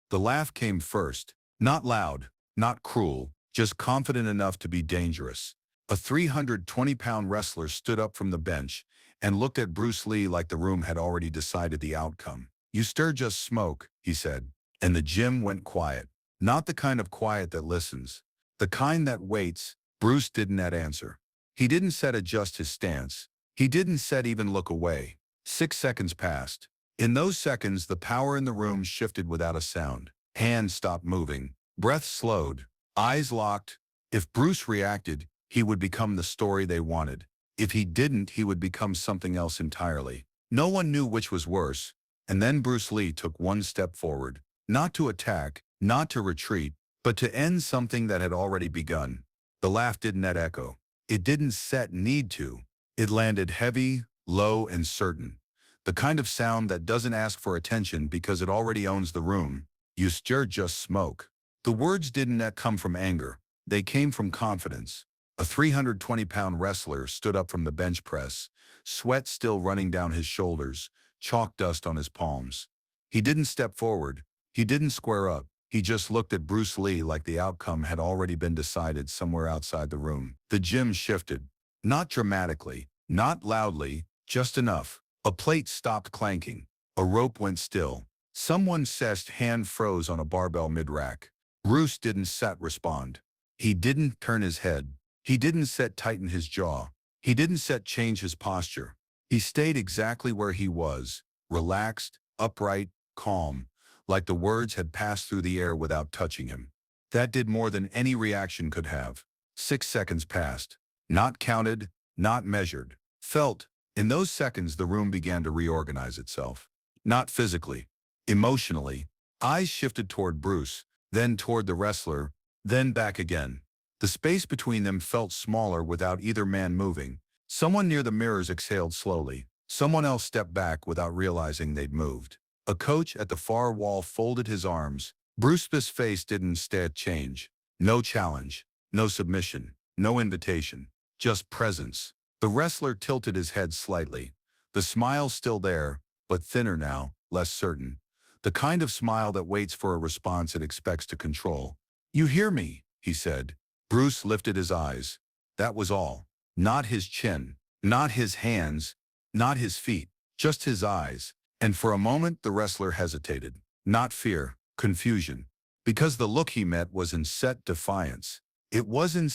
The laugh came first. Not loud, not cruel, just confident enough to be dangerous. A 320-pound wrestler stood up from the bench and looked at Bruce Lee like the room had already decided the outcome. "You stir just smoke," he said. And the gym went quiet. Not the kind of quiet that listens. The kind that waits. Bruce didn't answer. He didn't adjust his stance. He didn't even look away. 6 seconds passed. In those seconds, the power in the room shifted without a sound. Hands stopped moving. Breath slowed. Eyes locked. If Bruce reacted, he would become the story they wanted. If he didn't, he would become something else entirely. No one knew which was worse. And then Bruce Lee took one step forward. Not to attack, not to retreat, but to end something that had already begun. The laugh didn't echo. It didn't need to. It landed heavy, low, and certain. The kind of sound that doesn't ask for attention because it already owns the room. "You stir just smoke." The words didn't come from anger. They came from confidence. A 320-pound wrestler stood up from the bench press, sweat still running down his shoulders, chalk dust on his palms. He didn't step forward. He didn't square up. He just looked at Bruce Lee like the outcome had already been decided somewhere outside the room. The gym shifted. Not dramatically, not loudly, just enough. A plate stopped clanking. A rope went still. Someone's hand froze on a barbell mid-rack. Bruce didn't respond. He didn't turn his head. He didn't tighten his jaw. He didn't change his posture. He stayed exactly where he was, relaxed, upright, calm, like the words had passed through the air without touching him. That did more than any reaction could have. 6 seconds passed. Not counted, not measured. Felt. In those seconds, the room began to reorganize itself. Not physically, emotionally. Eyes shifted toward Bruce, then toward the wrestler, then back again. The space between them felt smaller without either man moving. Someone near the mirrors exhaled slowly. Someone else stepped back without realizing they'd moved. A coach at the far wall folded his arms. Bruce's face didn't change. No challenge, no submission, no invitation, just presence. The wrestler tilted his head slightly. The smile still there, but thinner now, less certain. The kind of smile that waits for a response it expects to control. "You hear me," he said. Bruce lifted his eyes. That was all. Not his chin, not his hands, not his feet, just his eyes. And for a moment, the wrestler hesitated. Not fear, confusion. Because the look he met was in defiance. It wasn't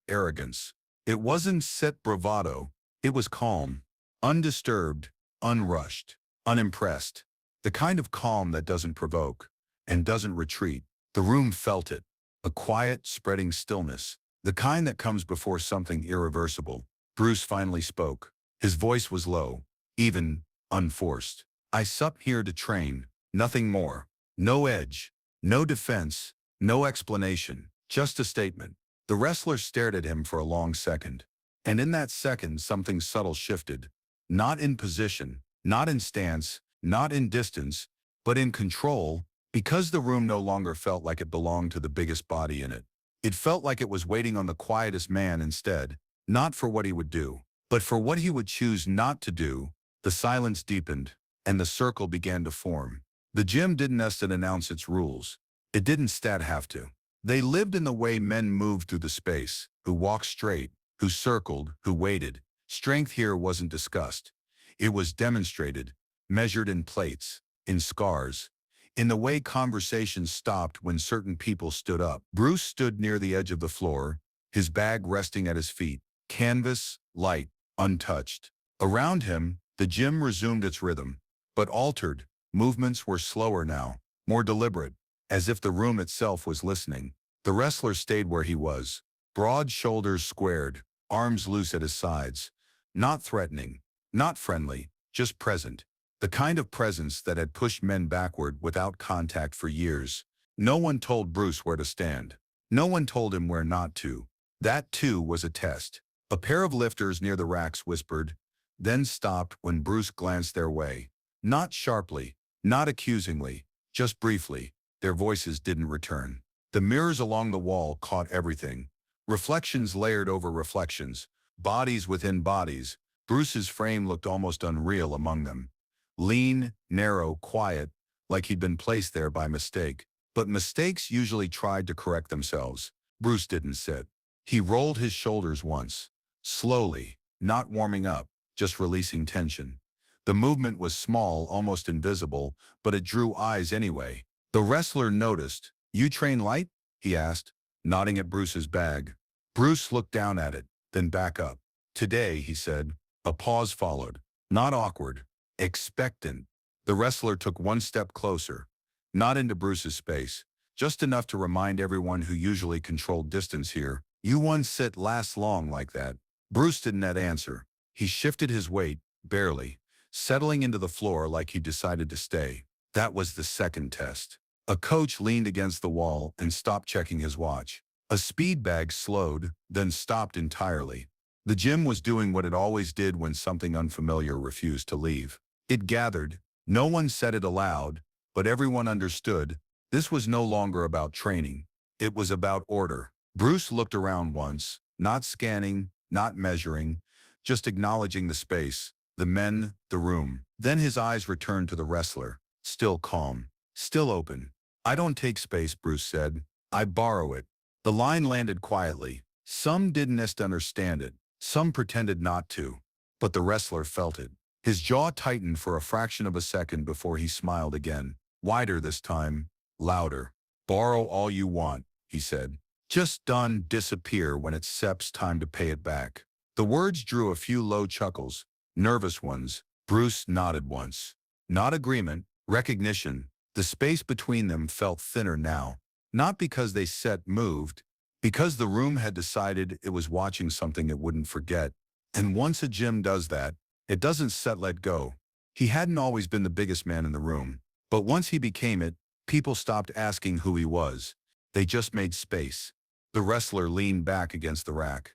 arrogance. It wasn't bravado. It was calm, undisturbed, unrushed, unimpressed. The kind of calm that doesn't provoke and doesn't retreat. The room felt it. A quiet, spreading stillness. The kind that comes before something irreversible. Bruce finally spoke. His voice was low, even, unforced. "I sup here to train, nothing more. No edge, no defense, no explanation, just a statement." The wrestler stared at him for a long second. And in that second, something subtle shifted. Not in position, not in stance, not in distance, but in control, because the room no longer felt like it belonged to the biggest body in it. It felt like it was waiting on the quietest man instead, not for what he would do, but for what he would choose not to do. The silence deepened, and the circle began to form. The gym didn't announce its rules. It didn't have to. They lived in the way men moved through the space, who walked straight, who circled, who waited. Strength here wasn't discussed. It was demonstrated, measured in plates, in scars, in the way conversations stopped when certain people stood up. Bruce stood near the edge of the floor, his bag resting at his feet, canvas, light, untouched. Around him, the gym resumed its rhythm, but altered. Movements were slower now, more deliberate, as if the room itself was listening. The wrestler stayed where he was, broad shoulders squared, arms loose at his sides. Not threatening, not friendly, just present. The kind of presence that had pushed men backward without contact for years. No one told Bruce where to stand. No one told him where not to. That, too, was a test. A pair of lifters near the racks whispered, then stopped when Bruce glanced their way. Not sharply, not accusingly, just briefly. Their voices didn't return. The mirrors along the wall caught everything. Reflections layered over reflections, bodies within bodies. Bruce's frame looked almost unreal among them. Lean, narrow, quiet, like he'd been placed there by mistake. But mistakes usually tried to correct themselves. Bruce didn't sit. He rolled his shoulders once, slowly, not warming up, just releasing tension. The movement was small, almost invisible, but it drew eyes anyway. The wrestler noticed. "You train light?" he asked, nodding at Bruce's bag. Bruce looked down at it, then back up. "Today," he said. A pause followed. Not awkward, expectant. The wrestler took one step closer, not into Bruce's space, just enough to remind everyone who usually controlled distance here. "You won't sit last long like that." Bruce didn't answer. He shifted his weight, barely, settling into the floor like he decided to stay. That was the second test. A coach leaned against the wall and stopped checking his watch. A speed bag slowed, then stopped entirely. The gym was doing what it always did when something unfamiliar refused to leave. It gathered. No one said it aloud, but everyone understood. This was no longer about training. It was about order. Bruce looked around once, not scanning, not measuring, just acknowledging the space, the men, the room. Then his eyes returned to the wrestler, still calm, still open. "I don't take space," Bruce said. "I borrow it." The line landed quietly. Some didn't understand it. Some pretended not to. But the wrestler felt it. His jaw tightened for a fraction of a second before he smiled again. Wider this time, louder. "Borrow all you want," he said. "Just don't disappear when it's SEP's time to pay it back." The words drew a few low chuckles, nervous ones. Bruce nodded once. Not agreement, recognition. The space between them felt thinner now. Not because they moved, because the room had decided it was watching something it wouldn't forget. And once a gym does that, it doesn't let go. He hadn't always been the biggest man in the room. But once he became it, people stopped asking who he was. They just made space. The wrestler leaned back against the rack.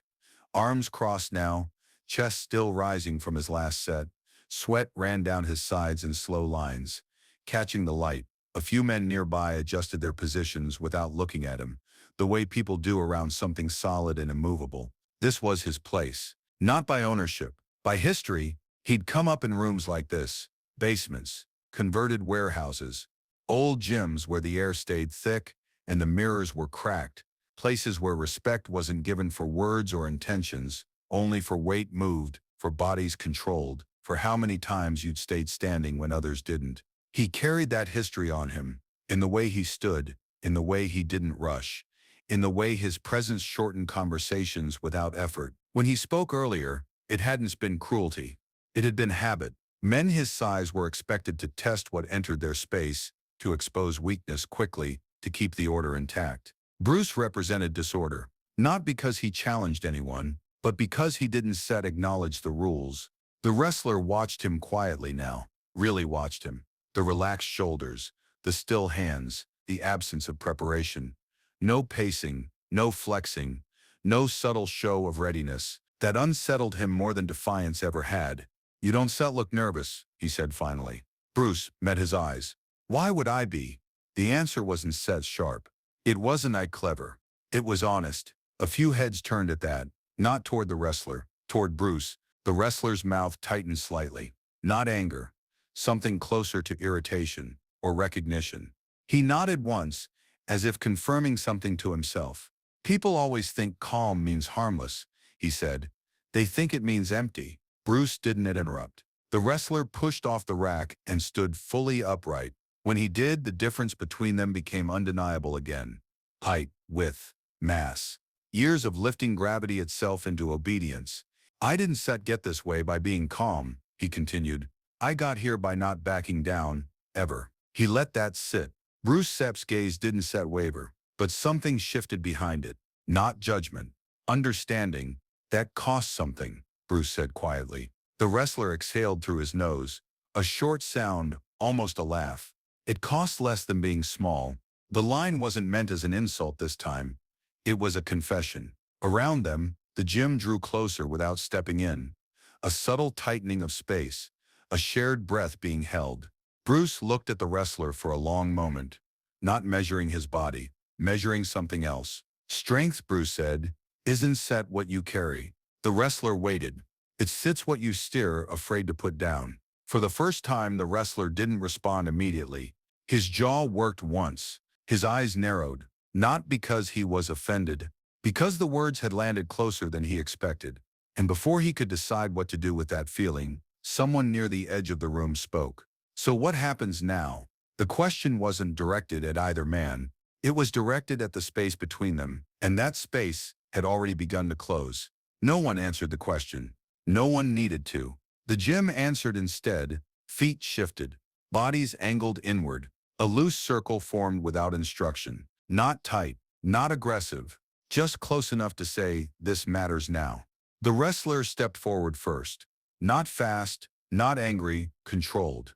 Arms crossed now, chest still rising from his last set. Sweat ran down his sides in slow lines. Catching the light, a few men nearby adjusted their positions without looking at him, the way people do around something solid and immovable. This was his place. Not by ownership, by history. He'd come up in rooms like this, basements, converted warehouses, old gyms where the air stayed thick and the mirrors were cracked, places where respect wasn't given for words or intentions, only for weight moved, for bodies controlled, for how many times you'd stayed standing when others didn't. He carried that history on him, in the way he stood, in the way he didn't rush, in the way his presence shortened conversations without effort. When he spoke earlier, it hadn't been cruelty. It had been habit. Men his size were expected to test what entered their space, to expose weakness quickly, to keep the order intact. Bruce represented disorder, not because he challenged anyone, but because he didn't acknowledge the rules. The wrestler watched him quietly now, really watched him. The relaxed shoulders, the still hands, the absence of preparation. No pacing, no flexing, no subtle show of readiness. That unsettled him more than defiance ever had. "You don't look nervous," he said finally. Bruce met his eyes. "Why would I be?" The answer wasn't sharp. It wasn't clever. It was honest. A few heads turned at that, not toward the wrestler, toward Bruce. The wrestler's mouth tightened slightly. Not anger. Something closer to irritation or recognition. He nodded once, as if confirming something to himself. "People always think calm means harmless," he said. "They think it means empty." Bruce didn't interrupt. The wrestler pushed off the rack and stood fully upright. When he did, the difference between them became undeniable again. Height, width, mass. Years of lifting gravity itself into obedience. "I didn't get this way by being calm," he continued. "I got here by not backing down, ever." He let that sit. Bruce Sepp's gaze didn't waver, but something shifted behind it. Not judgment. Understanding. "That costs something," Bruce said quietly. The wrestler exhaled through his nose. A short sound, almost a laugh. "It costs less than being small." The line wasn't meant as an insult this time. It was a confession. Around them, the gym drew closer without stepping in. A subtle tightening of space. A shared breath being held. Bruce looked at the wrestler for a long moment. Not measuring his body, measuring something else. "Strength," Bruce said, "isn't what you carry." The wrestler waited. "It sits what you steer, afraid to put down." For the first time, the wrestler didn't respond immediately. His jaw worked once, His eyes narrowed, not because he was offended, because the words had landed closer than he expected. And before he could decide what to do with that feeling, someone near the edge of the room spoke. So what happens now? The question wasn't directed at either man. It was directed at the space between them, and that space had already begun to close. No one answered the question. No one needed to. The gym answered instead. Feet shifted, bodies angled inward. A loose circle formed without instruction. Not tight, not aggressive, just close enough to say, "This matters now." The wrestler stepped forward first. Not fast, not angry, controlled.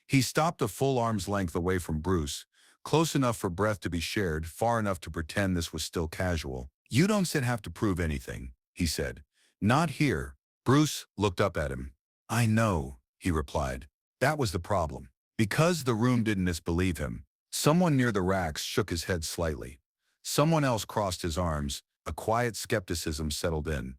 He stopped a full arm's length away from Bruce, close enough for breath to be shared, far enough to pretend this was still casual. "You don't have to prove anything," he said. "Not here." Bruce looked up at him. "I know," he replied. That was the problem. Because the room didn't disbelieve him, someone near the racks shook his head slightly. Someone else crossed his arms. A quiet skepticism settled in.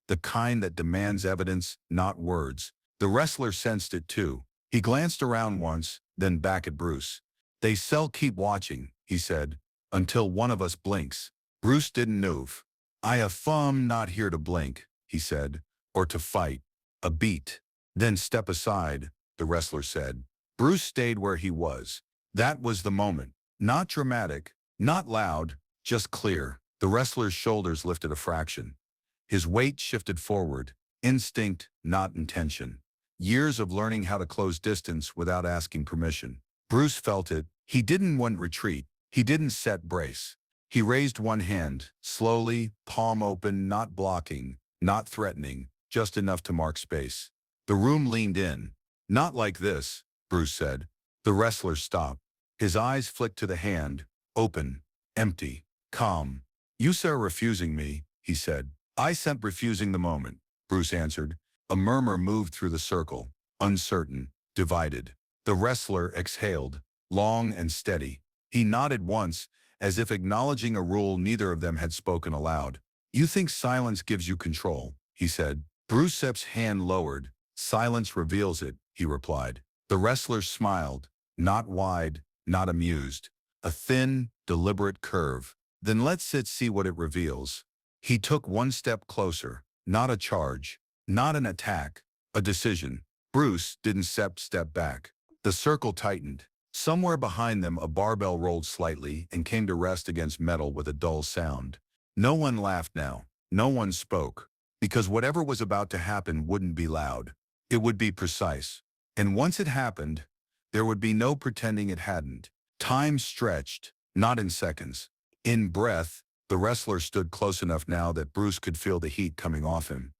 The kind that demands evidence, not words. The wrestler sensed it too. He glanced around once, then back at Bruce. "They keep watching," he said, "until one of us blinks." Bruce didn't move. "I'm not here to blink," he said, "or to fight." A beat. "Then step aside," the wrestler said. Bruce stayed where he was. That was the moment. Not dramatic, not loud, just clear. The wrestler's shoulders lifted a fraction. His weight shifted forward. Instinct, not intention. Years of learning how to close distance without asking permission. Bruce felt it. He didn't want retreat. He didn't set brace. He raised one hand, slowly, palm open, not blocking, not threatening, just enough to mark space. The room leaned in. "Not like this," Bruce said. The wrestler stopped. His eyes flicked to the hand, open, empty, calm. "You are refusing me," he said. "I sent refusing the moment," Bruce answered. A murmur moved through the circle, uncertain, divided. The wrestler exhaled, long and steady. He nodded once, as if acknowledging a rule neither of them had spoken aloud. "You think silence gives you control," he said. Bruce's hand lowered. "Silence reveals it," he replied. The wrestler smiled, not wide, not amused. A thin, deliberate curve. "Then let's see what it reveals." He took one step closer. Not a charge, not an attack, a decision. Bruce didn't step back. The circle tightened. Somewhere behind them a barbell rolled slightly and came to rest against metal with a dull sound. No one laughed now. No one spoke. Because whatever was about to happen wouldn't be loud. It would be precise. And once it happened, there would be no pretending it hadn't. Time stretched, not in seconds. In breath, the wrestler stood close enough now that Bruce could feel the heat coming off him.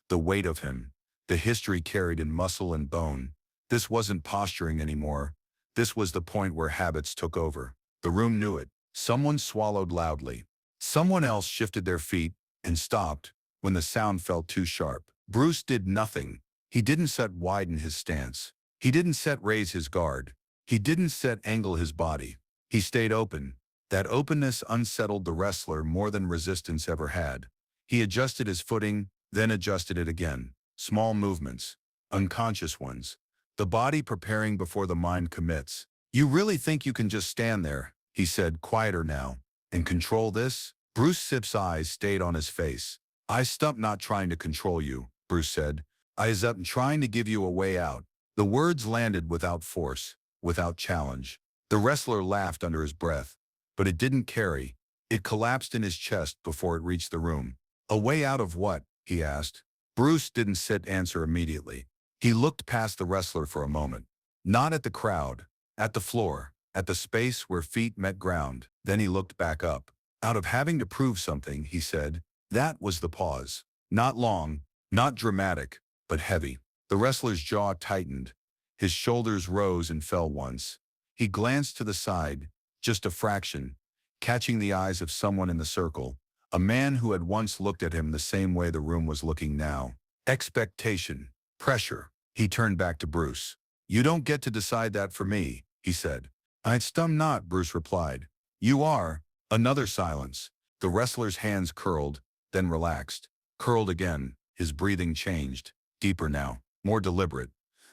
The weight of him. The history carried in muscle and bone. This wasn't posturing anymore. This was the point where habits took over. The room knew it. Someone swallowed loudly. Someone else shifted their feet and stopped when the sound felt too sharp. Bruce did nothing. He didn't widen his stance. He didn't raise his guard. He didn't angle his body. He stayed open. That openness unsettled the wrestler more than resistance ever had. He adjusted his footing, then adjusted it again. Small movements. Unconscious ones. The body preparing before the mind commits. "You really think you can just stand there," he said, quieter now, "and control this?" Bruce's eyes stayed on his face. "I'm not trying to control you," Bruce said. "I'm trying to give you a way out." The words landed without force, without challenge. The wrestler laughed under his breath, but it didn't carry. It collapsed in his chest before it reached the room. "A way out of what?" he asked. Bruce didn't answer immediately. He looked past the wrestler for a moment. Not at the crowd, at the floor, at the space where feet met ground. Then he looked back up. "Out of having to prove something," he said. That was the pause. Not long, not dramatic, but heavy. The wrestler's jaw tightened. His shoulders rose and fell once. He glanced to the side, just a fraction, catching the eyes of someone in the circle, a man who had once looked at him the same way the room was looking now. Expectation. Pressure. He turned back to Bruce. "You don't get to decide that for me," he said. "I'm not," Bruce replied. "You are." Another silence. The wrestler's hands curled, then relaxed. Curled again. His breathing changed. Deeper now. More deliberate.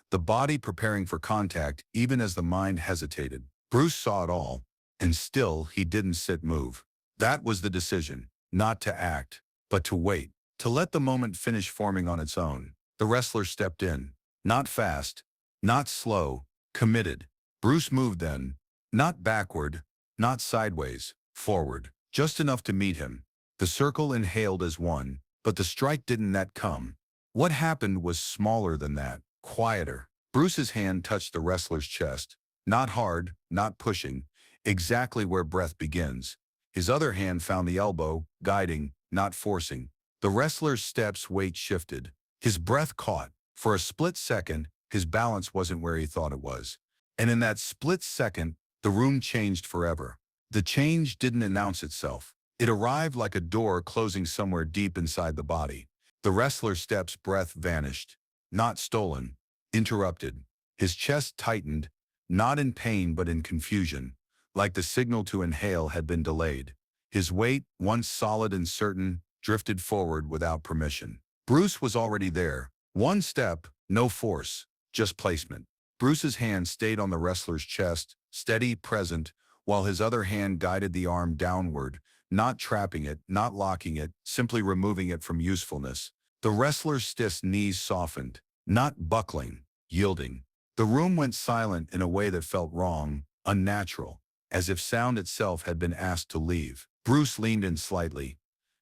The body preparing for contact even as the mind hesitated. Bruce saw it all. and still he didn't move. That was the decision, not to act, but to wait, to let the moment finish forming on its own. The wrestler stepped in, not fast, not slow, committed. Bruce moved then, not backward, not sideways, forward, just enough to meet him. The circle inhaled as one, but the strike didn't that come. What happened was smaller than that, quieter. Bruce's hand touched the wrestler's chest, not hard, not pushing, exactly where breath begins. His other hand found the elbow, guiding, not forcing. The wrestler's weight shifted. His breath caught. For a split second, his balance wasn't where he thought it was. And in that split second, the room changed forever. The change didn't announce itself. It arrived like a door closing somewhere deep inside the body. The wrestler's breath vanished. Not stolen. Interrupted. His chest tightened, not in pain but in confusion, like the signal to inhale had been delayed. His weight, once solid and certain, drifted forward without permission. Bruce was already there. One step, no force, just placement. Bruce's hand stayed on the wrestler's chest, steady, present, while his other hand guided the arm downward, not trapping it, not locking it, simply removing it from usefulness. The wrestler's stiff knees softened, not buckling, yielding. The room went silent in a way that felt wrong, unnatural, as if sound itself had been asked to leave. Bruce leaned in slightly,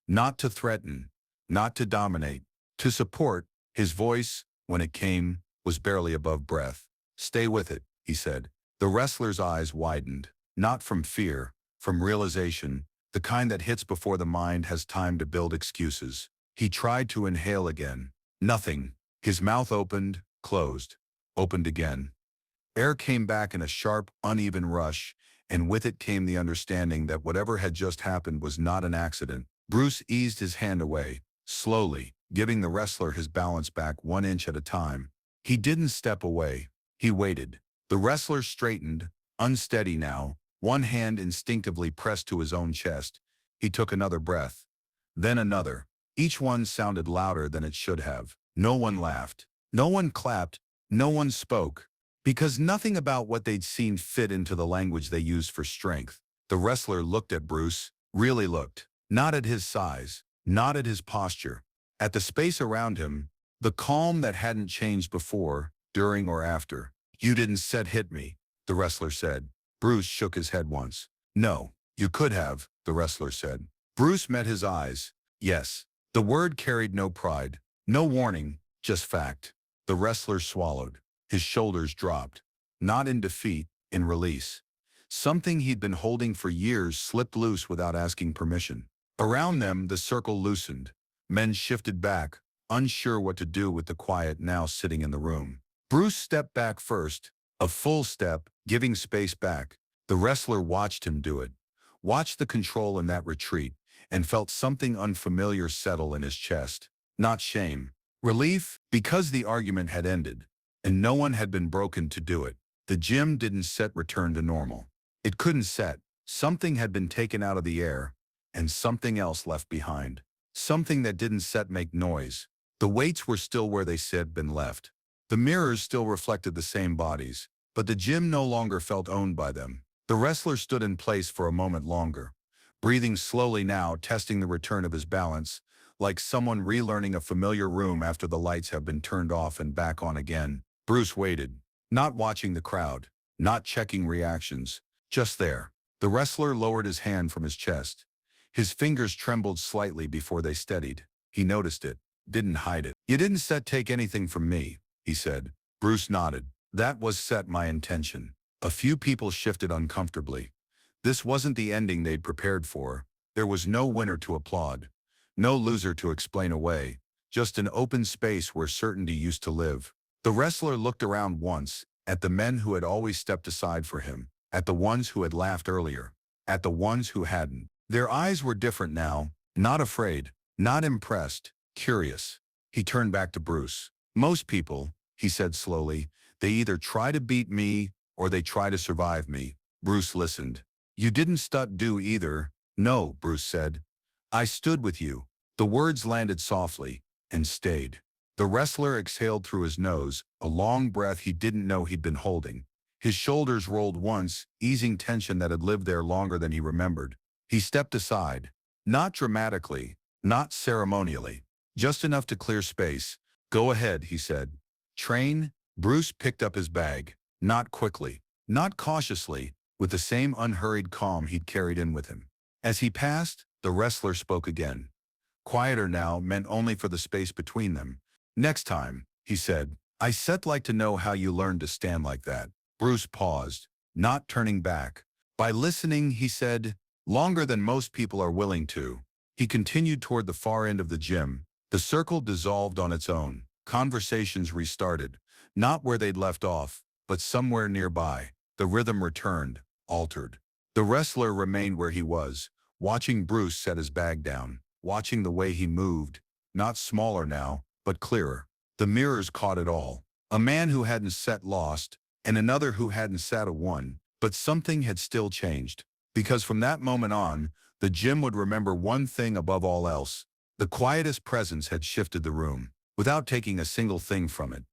not to threaten, not to dominate, to support. His voice, when it came, was barely above breath. "Stay with it," he said. The wrestler's eyes widened, not from fear, from realization, the kind that hits before the mind has time to build excuses. He tried to inhale again. Nothing. His mouth opened, closed, opened again. Air came back in a sharp, uneven rush, and with it came the understanding that whatever had just happened was not an accident. Bruce eased his hand away, slowly, giving the wrestler his balance back 1 inch at a time. He didn't step away. He waited. The wrestler straightened, unsteady now, one hand instinctively pressed to his own chest. He took another breath. Then another. Each one sounded louder than it should have. No one laughed. No one clapped. No one spoke. Because nothing about what they'd seen fit into the language they used for strength. The wrestler looked at Bruce, really looked. Not at his size, not at his posture. At the space around him, the calm that hadn't changed before, during or after. "You didn't hit me," the wrestler said. Bruce shook his head once. "No, you could have," the wrestler said. Bruce met his eyes. Yes. The word carried no pride, no warning, just fact. The wrestler swallowed. His shoulders dropped. Not in defeat, in release. Something he'd been holding for years slipped loose without asking permission. Around them, the circle loosened. Men shifted back, unsure what to do with the quiet now sitting in the room. Bruce stepped back first, a full step, giving space back. The wrestler watched him do it, watched the control in that retreat, and felt something unfamiliar settle in his chest. Not shame. Relief, because the argument had ended, and no one had been broken to do it. The gym didn't return to normal. It couldn't set. Something had been taken out of the air, and something else left behind. Something that didn't make noise. The weights were still where they been left. The mirrors still reflected the same bodies, but the gym no longer felt owned by them. The wrestler stood in place for a moment longer, breathing slowly now, testing the return of his balance, like someone relearning a familiar room after the lights have been turned off and back on again. Bruce waited, not watching the crowd, not checking reactions, just there. The wrestler lowered his hand from his chest. His fingers trembled slightly before they steadied. He noticed it, didn't hide it. "You didn't take anything from me," he said. Bruce nodded. "That was my intention." A few people shifted uncomfortably. This wasn't the ending they'd prepared for. There was no winner to applaud, no loser to explain away, just an open space where certainty used to live. The wrestler looked around once, at the men who had always stepped aside for him, at the ones who had laughed earlier, at the ones who hadn't. Their eyes were different now, not afraid, not impressed, curious. He turned back to Bruce. "Most people," he said slowly, "they either try to beat me or they try to survive me." Bruce listened. "You didn't do either." "No," Bruce said. "I stood with you." The words landed softly and stayed. The wrestler exhaled through his nose, a long breath he didn't know he'd been holding. His shoulders rolled once, easing tension that had lived there longer than he remembered. He stepped aside. Not dramatically, not ceremonially, just enough to clear space. "Go ahead," he said. "Train?" Bruce picked up his bag. Not quickly, not cautiously, with the same unhurried calm he'd carried in with him. As he passed, the wrestler spoke again. Quieter now, meant only for the space between them. "Next time," he said, "I set like to know how you learned to stand like that." Bruce paused, not turning back. "By listening," he said, "longer than most people are willing to." He continued toward the far end of the gym. The circle dissolved on its own. Conversations restarted, not where they'd left off, but somewhere nearby. The rhythm returned, altered. The wrestler remained where he was, watching Bruce set his bag down, watching the way he moved, not smaller now, but clearer. The mirrors caught it all. A man who hadn't sat lost, and another who hadn't sat a won, but something had still changed. Because from that moment on, the gym would remember one thing above all else. The quietest presence had shifted the room, without taking a single thing from it.